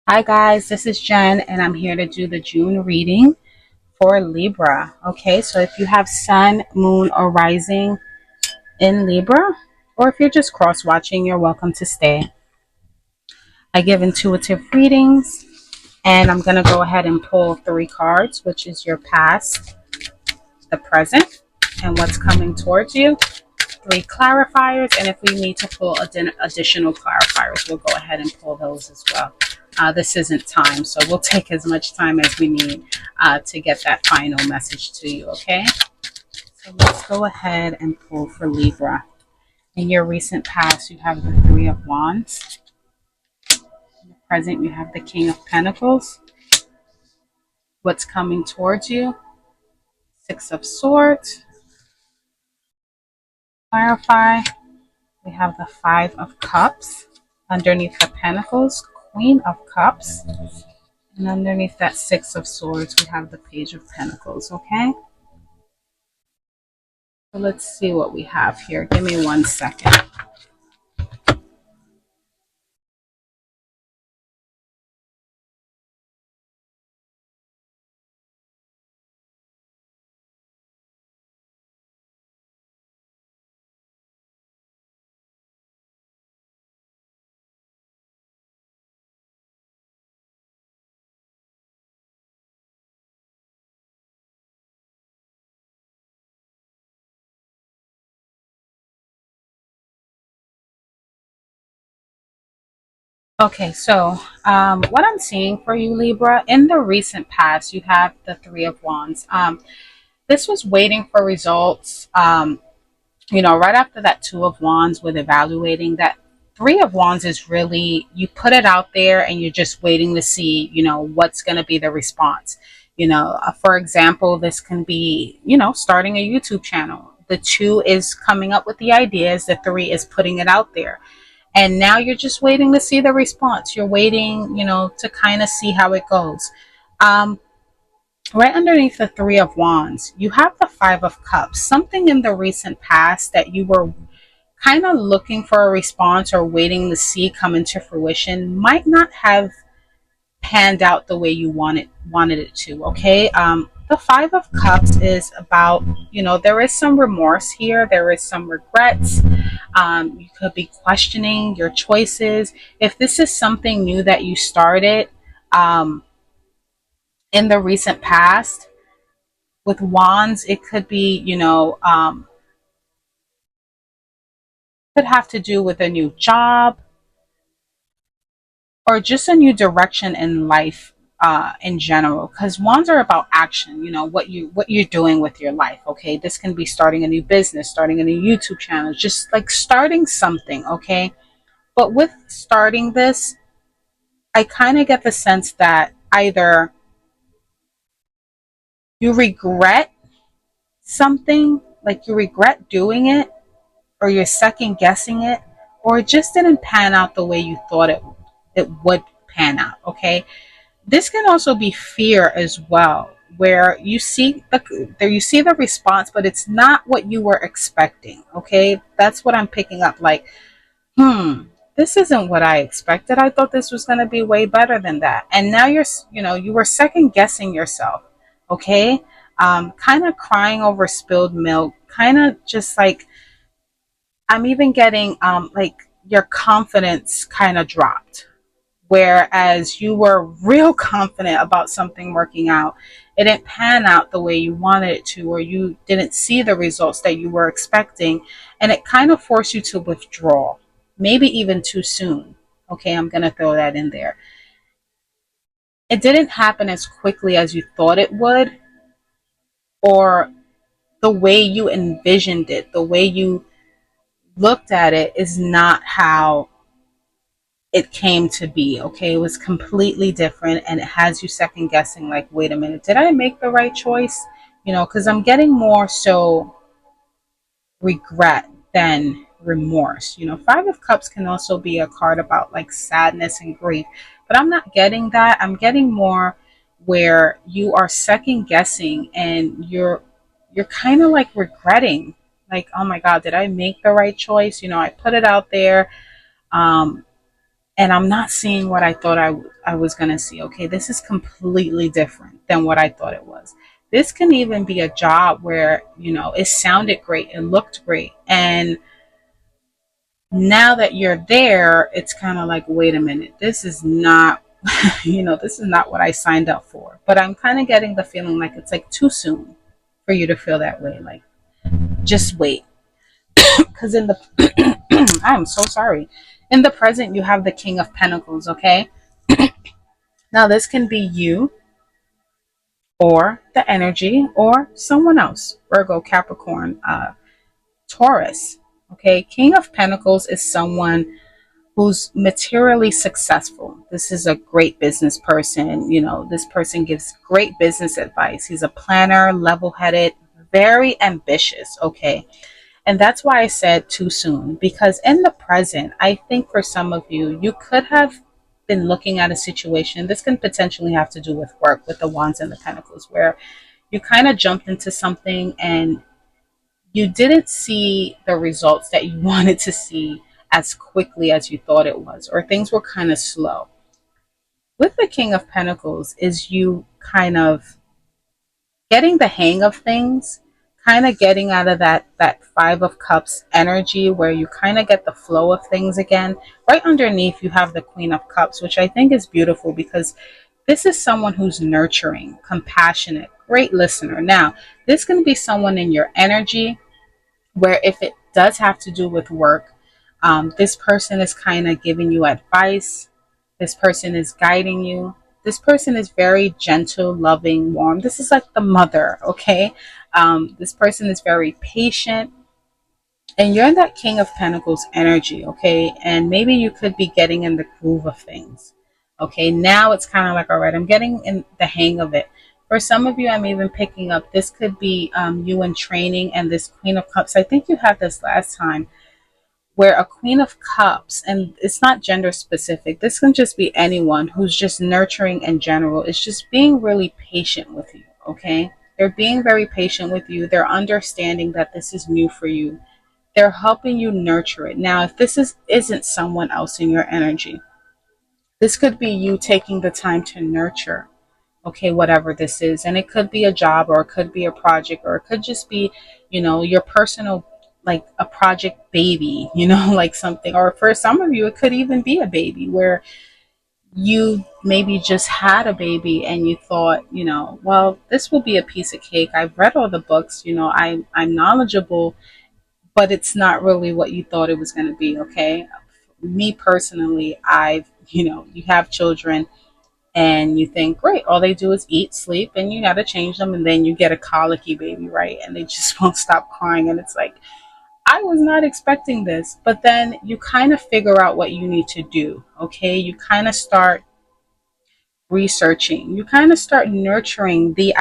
Hi guys, this is Jen and I'm here to do the June reading for Libra. Okay, so if you have Sun, Moon, or Rising in Libra, or if you're just cross watching, you're welcome to stay. I give intuitive readings and I'm going to go ahead and pull three cards, which is your past, the present, and what's coming towards you. Three clarifiers, and if we need to pull additional clarifiers, we'll go ahead and pull those as well. This isn't time, so we'll take as much time as we need to get that final message to you, okay? So let's go ahead and pull for Libra. In your recent past, you have the Three of Wands. In the present, you have the King of Pentacles. What's coming towards you? Six of Swords. Clarify. We have the Five of Cups. Underneath the Pentacles, Queen of Cups. And underneath that Six of Swords, we have the Page of Pentacles, okay? So let's see what we have here. Give me 1 second. Okay, so what I'm seeing for you, Libra, in the recent past, you have the Three of Wands. This was waiting for results. Right after that Two of Wands with evaluating, that Three of Wands is really, you put it out there and you're just waiting to see, what's going to be the response. For example, this can be, starting a YouTube channel. The two is coming up with the ideas, the three is putting it out there. And now you're just waiting to see the response. You're waiting, to kind of see how it goes. Um, right underneath the Three of Wands, you have the Five of Cups. Something in the recent past that you were kind of looking for a response or waiting to see come into fruition might not have panned out the way you wanted it to. Okay. The Five of Cups is about, there is some remorse here, there is some regrets. You could be questioning your choices. If this is something new that you started um, in the recent past, with wands, it could be, could have to do with a new job or just a new direction in life in general, because wands are about action, what you're doing with your life. Okay, this can be starting a new business, starting a new YouTube channel, just like starting something. Okay, but with starting this, I kind of get the sense that either you regret something, like you regret doing it, or you're second guessing it, or it just didn't pan out the way you thought it would pan out. Okay, this can also be fear as well, where you see the response, but it's not what you were expecting. Okay, that's what I'm picking up. Like, this isn't what I expected. I thought this was going to be way better than that. And now you were second guessing yourself. Okay, kind of crying over spilled milk. Kind of just like, I'm even getting like your confidence kind of dropped, whereas you were real confident about something working out. It didn't pan out the way you wanted it to, or you didn't see the results that you were expecting, and it kind of forced you to withdraw, maybe even too soon. Okay, I'm going to throw that in there. It didn't happen as quickly as you thought it would, or the way you envisioned it, the way you looked at it is not how it came to be. Okay, it was completely different, and it has you second guessing, like, wait a minute, did I make the right choice? Because I'm getting more so regret than remorse. Five of Cups can also be a card about like sadness and grief, but I'm not getting that. I'm getting more where you are second guessing and you're kind of like regretting, like, oh my god, did I make the right choice? I put it out there. um and I'm not seeing what I thought I was going to see. Okay, this is completely different than what I thought it was. This can even be a job where, it sounded great, it looked great. And now that you're there, it's kind of like, wait a minute, this is not, this is not what I signed up for. But I'm kind of getting the feeling like it's like too soon for you to feel that way. Like, just wait. Because in the, I'm so sorry. In the present, you have the King of Pentacles, okay? Now, this can be you or the energy or someone else. Virgo, Capricorn, Taurus. Okay, King of Pentacles is someone who's materially successful. This is a great business person. This person gives great business advice. He's a planner, level headed, very ambitious. Okay, and that's why I said too soon, because in the present, I think for some of you, you could have been looking at a situation. This can potentially have to do with work, with the Wands and the Pentacles, where you kind of jumped into something and you didn't see the results that you wanted to see as quickly as you thought it was, or things were kind of slow. With the King of Pentacles is you kind of getting the hang of things, kind of getting out of that Five of Cups energy where you kind of get the flow of things again. Right underneath you have the Queen of Cups, which I think is beautiful because this is someone who's nurturing, compassionate, great listener. Now, this can be someone in your energy where if it does have to do with work, this person is kind of giving you advice. This person is guiding you. This person is very gentle, loving, warm. This is like the mother, okay? This person is very patient, and you're in that King of Pentacles energy, okay? And maybe you could be getting in the groove of things. Okay, now it's kind of like, all right, I'm getting in the hang of it. For some of you, I'm even picking up, this could be you in training, and this Queen of Cups. I think you had this last time, where a Queen of Cups, and it's not gender specific, this can just be anyone who's just nurturing in general, is just being really patient with you, okay? They're being very patient with you. They're understanding that this is new for you. They're helping you nurture it. Now, if isn't someone else in your energy, this could be you taking the time to nurture, okay, whatever this is. And it could be a job, or it could be a project, or it could just be, your personal, like a project baby, like something. Or for some of you, it could even be a baby where you maybe just had a baby and you thought, well, this will be a piece of cake. I've read all the books, I'm knowledgeable, but it's not really what you thought it was going to be. Okay, me personally, you have children and you think, great, all they do is eat, sleep, and you got to change them, and then you get a colicky baby, right? And they just won't stop crying, and it's like, I was not expecting this. But then you kind of figure out what you need to do. Okay, you kind of start researching, you kind of start nurturing the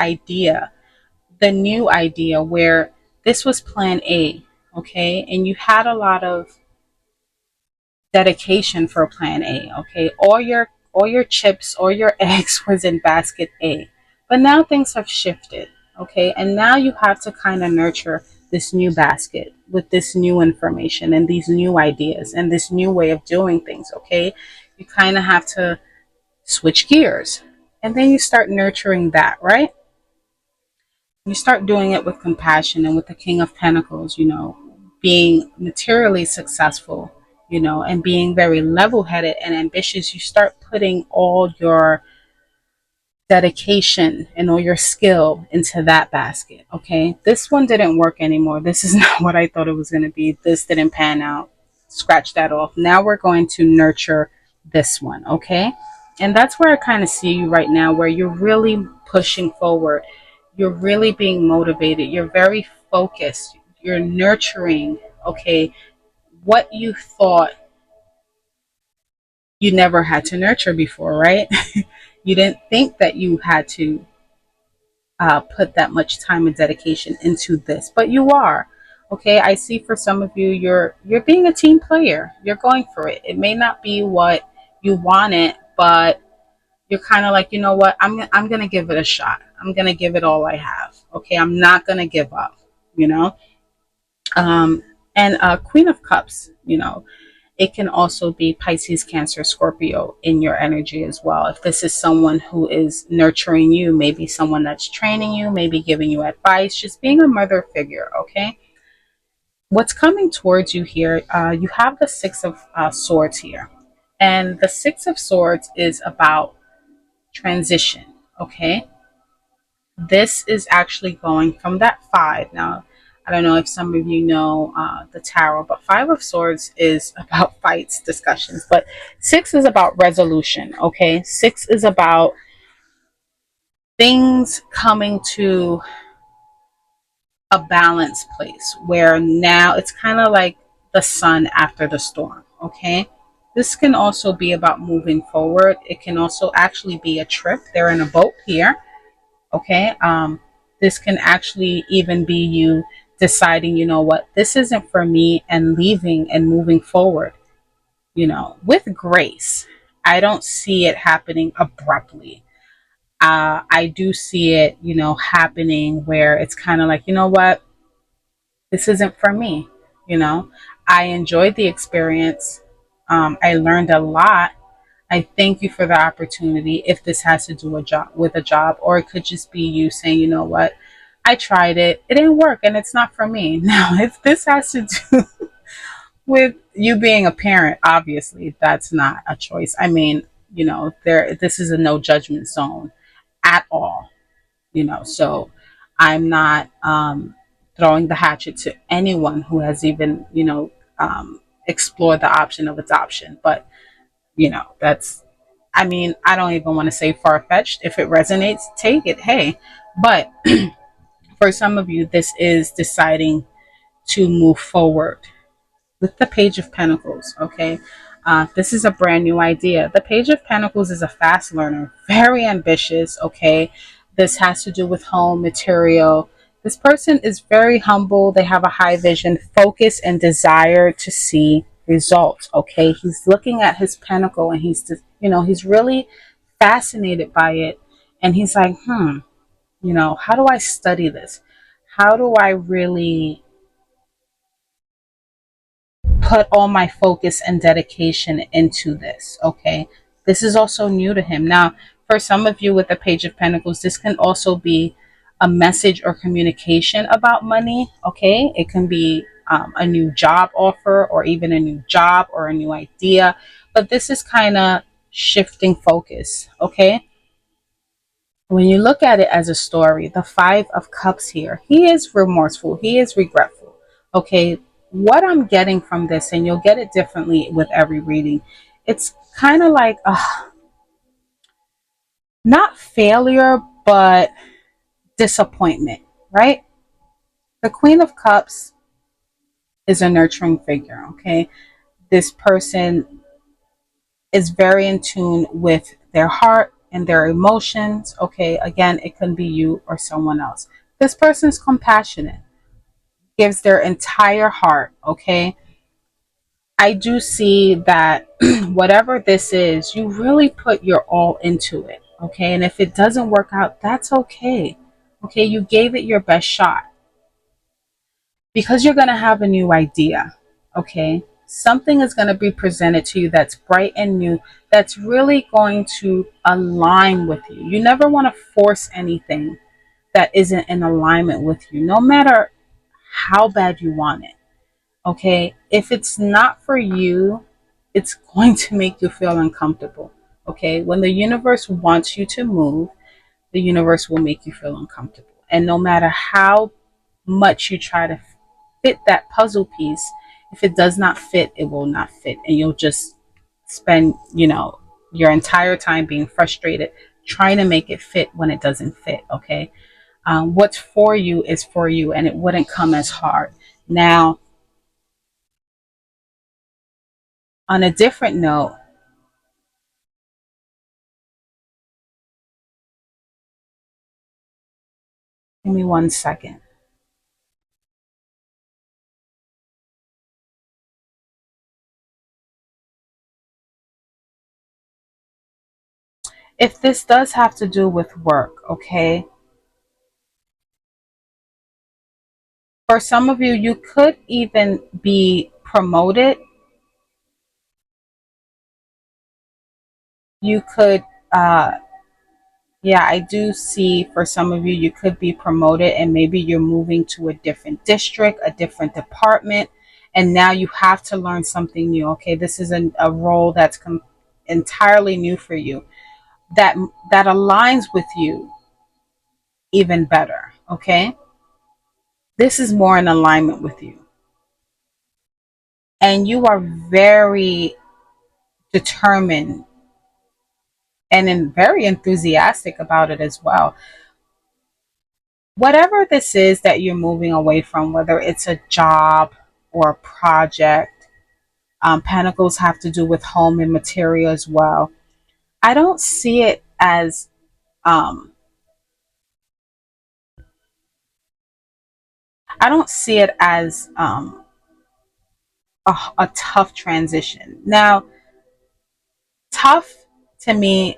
new idea, where this was plan A. Okay, and you had a lot of dedication for plan A. Okay, all your chips, all your eggs was in basket A. But now things have shifted. Okay, and now you have to kind of nurture this new basket with this new information and these new ideas and this new way of doing things. Okay, you kind of have to switch gears, and then you start nurturing that, right? You start doing it with compassion, and with the King of Pentacles, being materially successful, and being very level headed and ambitious. You start putting all your dedication and all your skill into that basket. Okay, this one didn't work anymore. This is not what I thought it was going to be. This didn't pan out. Scratch that off. Now we're going to nurture this one. Okay, and that's where I kind of see you right now, where you're really pushing forward. You're really being motivated. You're very focused. You're nurturing, okay, what you thought you never had to nurture before, right? You didn't think that you had to put that much time and dedication into this, but you are. Okay, I see for some of you, you're being a team player. You're going for it. It may not be what you wanted, but you're kind of like, you know what? I'm gonna give it a shot. I'm gonna give it all I have. Okay, I'm not gonna give up. You know, um, and Queen of Cups. it can also be Pisces, Cancer, Scorpio in your energy as well. If this is someone who is nurturing you, maybe someone that's training you, maybe giving you advice, just being a mother figure, okay? What's coming towards you here, you have the Six of Swords here. And the Six of Swords is about transition, okay? This is actually going from that five. Now, I don't know if some of you know the tarot, but Five of Swords is about fights, discussions, but six is about resolution, okay? Six is about things coming to a balanced place where now it's kind of like the sun after the storm, okay? This can also be about moving forward. It can also actually be a trip. They're in a boat here, okay? This can actually even be you deciding, you know what, this isn't for me, and leaving and moving forward, with grace. I don't see it happening abruptly. I do see it, happening where it's kind of like, you know what, this isn't for me. you know I enjoyed the experience. I learned a lot. I thank you for the opportunity. If this has to do a job, or it could just be you saying, you know what, I tried it, it didn't work, and it's not for me. Now, if this has to do with you being a parent, obviously that's not a choice. I mean, this is a no judgment zone at all. So I'm not throwing the hatchet to anyone who has even explored the option of adoption. But that's, I mean, I don't even want to say far fetched. If it resonates, take it. Hey, but for some of you, this is deciding to move forward with the Page of Pentacles, okay? This is a brand new idea. The Page of Pentacles is a fast learner, very ambitious, okay? This has to do with home material. This person is very humble. They have a high vision, focus, and desire to see results, okay? He's looking at his pentacle, and he's really fascinated by it. And he's like, how do I study this? How do I really put all my focus and dedication into this? Okay. This is also new to him. Now, for some of you with the Page of Pentacles, this can also be a message or communication about money. Okay. It can be a new job offer, or even a new job or a new idea. But this is kind of shifting focus. Okay. When you look at it as a story, the Five of Cups here, he is remorseful, he is regretful. Okay, what I'm getting from this, and you'll get it differently with every reading, it's kind of like not failure, but disappointment, right? The Queen of Cups is a nurturing figure, okay? This person is very in tune with their heart and their emotions, okay? Again, it can be you or someone else. This person's compassionate, gives their entire heart, okay? I do see that whatever this is, you really put your all into it, okay? And if it doesn't work out, that's okay. Okay, you gave it your best shot, because you're going to have a new idea, okay? Something is going to be presented to you that's bright and new, that's really going to align with you. You never want to force anything that isn't in alignment with you, no matter how bad you want it. Okay, if it's not for you, it's going to make you feel uncomfortable. Okay, when the universe wants you to move, the universe will make you feel uncomfortable. And no matter how much you try to fit that puzzle piece, if it does not fit, it will not fit. And you'll just spend, your entire time being frustrated trying to make it fit when it doesn't fit. Okay, what's for you is for you, and it wouldn't come as hard. Now, on a different note, give me 1 second. If this does have to do with work, okay, for some of you, you could even be promoted You could, uh, yeah, I do see for some of you, you could be promoted and maybe you're moving to a different district, a different department, and now you have to learn something new. Okay, this is a role that's entirely new for you that that aligns with you even better. Okay, this is more in alignment with you, and you are very determined and very enthusiastic about it as well. Whatever this is that you're moving away from, whether it's a job or a project, pentacles have to do with home and material as well. I don't see it as um, I don't see it as a tough transition. Now, tough to me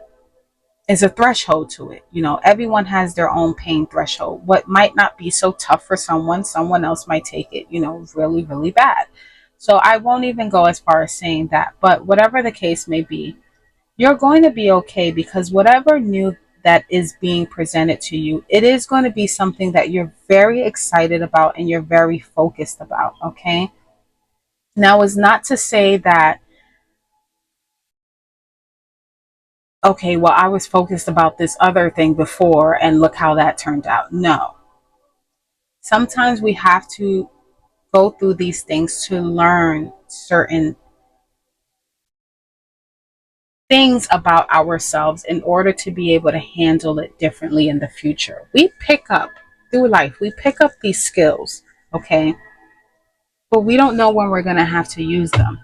is a threshold to it. You know, everyone has their own pain threshold. What might not be so tough for someone else might take it, you know, really, really bad. So I won't even go as far as saying that. But whatever the case may be, you're going to be okay because whatever new that is being presented to you, it is going to be something that you're very excited about and you're very focused about. Okay. Now, it's not to say that, okay, well, I was focused about this other thing before and look how that turned out. No. Sometimes we have to go through these things to learn certain things about ourselves in order to be able to handle it differently in the future. We pick up through life, we pick up these skills, okay? But we don't know when we're going to have to use them,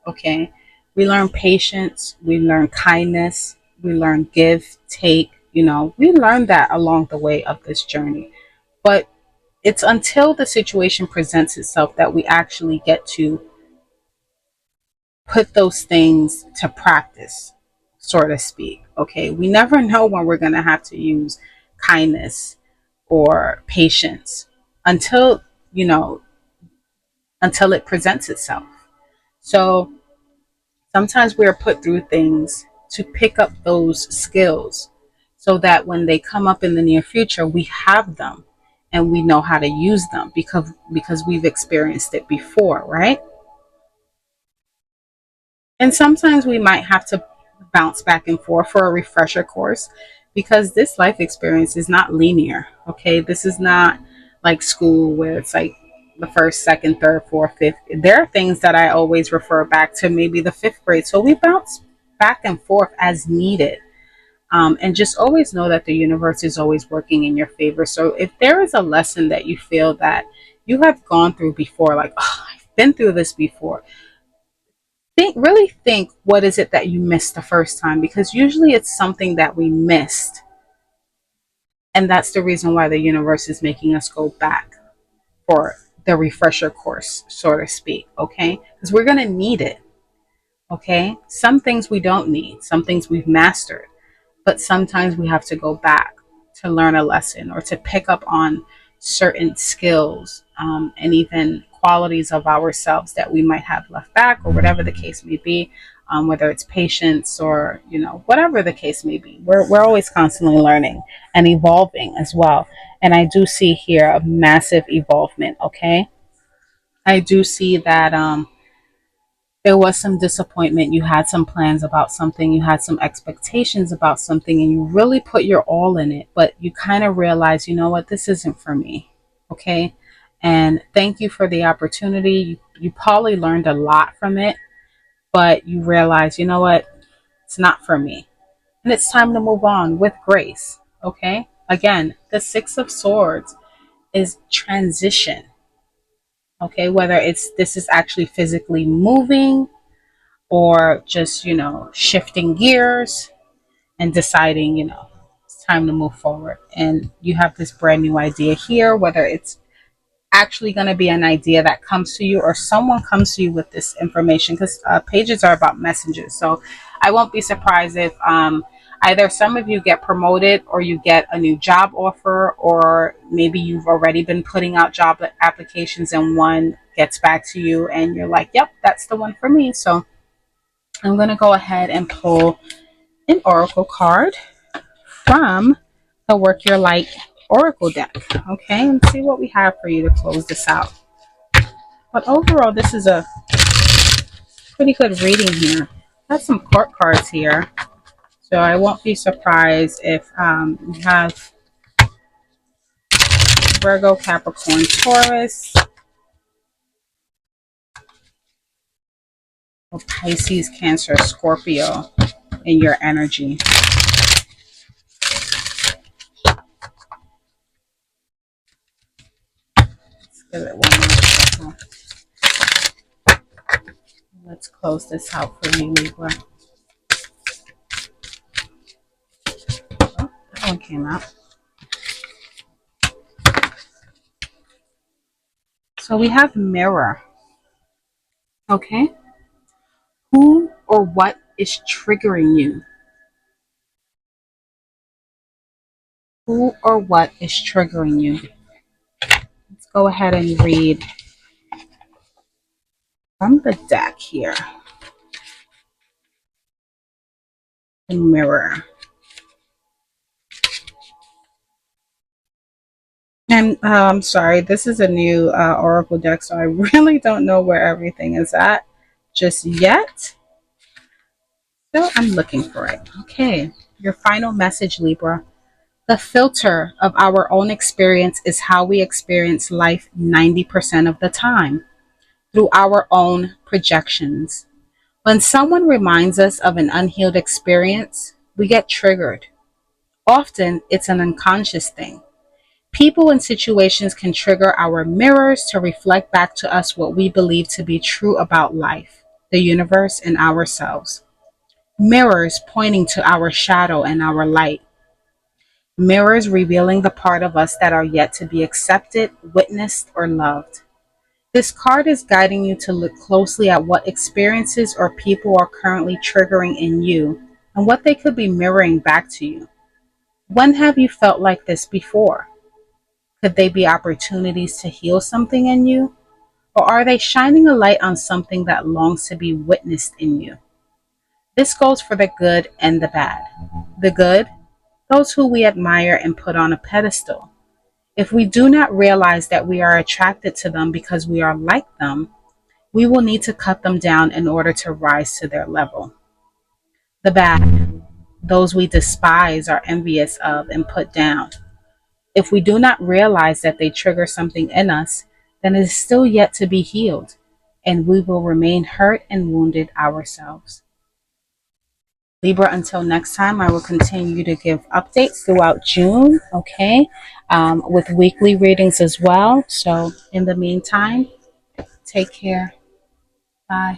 okay? We learn patience, we learn kindness, we learn give, take, you know, we learn that along the way of this journey. But it's until the situation presents itself that we actually get to put those things to practice, so to speak. Okay. We never know when we're going to have to use kindness or patience until, you know, until it presents itself. So sometimes we are put through things to pick up those skills so that when they come up in the near future, we have them and we know how to use them because we've experienced it before, right? And sometimes we might have to bounce back and forth for a refresher course because this life experience is not linear. Okay. This is not like school where it's like the first, second, third, fourth, fifth. There are things that I always refer back to maybe the fifth grade. So we bounce back and forth as needed. And just always know that the universe is always working in your favor. So if there is a lesson that you feel that you have gone through before, like, oh, I've been through this before, really think what is it that you missed the first time, because usually it's something that we missed, and that's the reason why the universe is making us go back for the refresher course, so to speak. Okay, because we're going to need it. Okay, some things we don't need, some things we've mastered, but sometimes we have to go back to learn a lesson or to pick up on certain skills, and even qualities of ourselves that we might have left back, or whatever the case may be, whether it's patience or, you know, whatever the case may be. We're always constantly learning and evolving as well. And I do see here a massive evolvement. Okay, I do see that there was some disappointment. You had some plans about something, you had some expectations about something, and you really put your all in it, but you kind of realize, you know what, this isn't for me. Okay. And thank you for the opportunity. You probably learned a lot from it, but you realize, you know what, it's not for me. And it's time to move on with grace. Okay. Again, the Six of Swords is transition. Okay. Whether it's this is actually physically moving or just, you know, shifting gears and deciding, you know, it's time to move forward. And you have this brand new idea here, whether it's actually going to be an idea that comes to you or someone comes to you with this information, because pages are about messages. So I won't be surprised if either some of you get promoted or you get a new job offer, or maybe you've already been putting out job applications and one gets back to you and you're like, yep, that's the one for me. So I'm going to go ahead and pull an oracle card from the Work Your Light Oracle deck. Okay, and see what we have for you to close this out. But overall, this is a pretty good reading here. I have some court cards here, so I won't be surprised if you have Virgo, Capricorn, Taurus, or Pisces, Cancer, Scorpio in your energy. Let's give it one more second. Let's close this out for you, Libra. Oh, that one came out. So we have Mirror. Okay. Who or what is triggering you? Who or what is triggering you? Let's go ahead and read from the deck here. The Mirror. And I'm sorry, this is a new Oracle deck, so I really don't know where everything is at just yet. So I'm looking for it. Okay, your final message, Libra. The filter of our own experience is how we experience life 90% of the time, through our own projections. When someone reminds us of an unhealed experience, we get triggered. Often, it's an unconscious thing. People and situations can trigger our mirrors to reflect back to us what we believe to be true about life, the universe, and ourselves. Mirrors pointing to our shadow and our light. Mirrors revealing the part of us that are yet to be accepted, witnessed, or loved. This card is guiding you to look closely at what experiences or people are currently triggering in you and what they could be mirroring back to you. When have you felt like this before? Could they be opportunities to heal something in you? Or are they shining a light on something that longs to be witnessed in you? This goes for the good and the bad. The good, those who we admire and put on a pedestal. If we do not realize that we are attracted to them because we are like them, we will need to cut them down in order to rise to their level. The bad, those we despise, are envious of, and put down. If we do not realize that they trigger something in us, then it is still yet to be healed, and we will remain hurt and wounded ourselves. Libra, until next time, I will continue to give updates throughout June, okay, with weekly readings as well. So in the meantime, take care. Bye.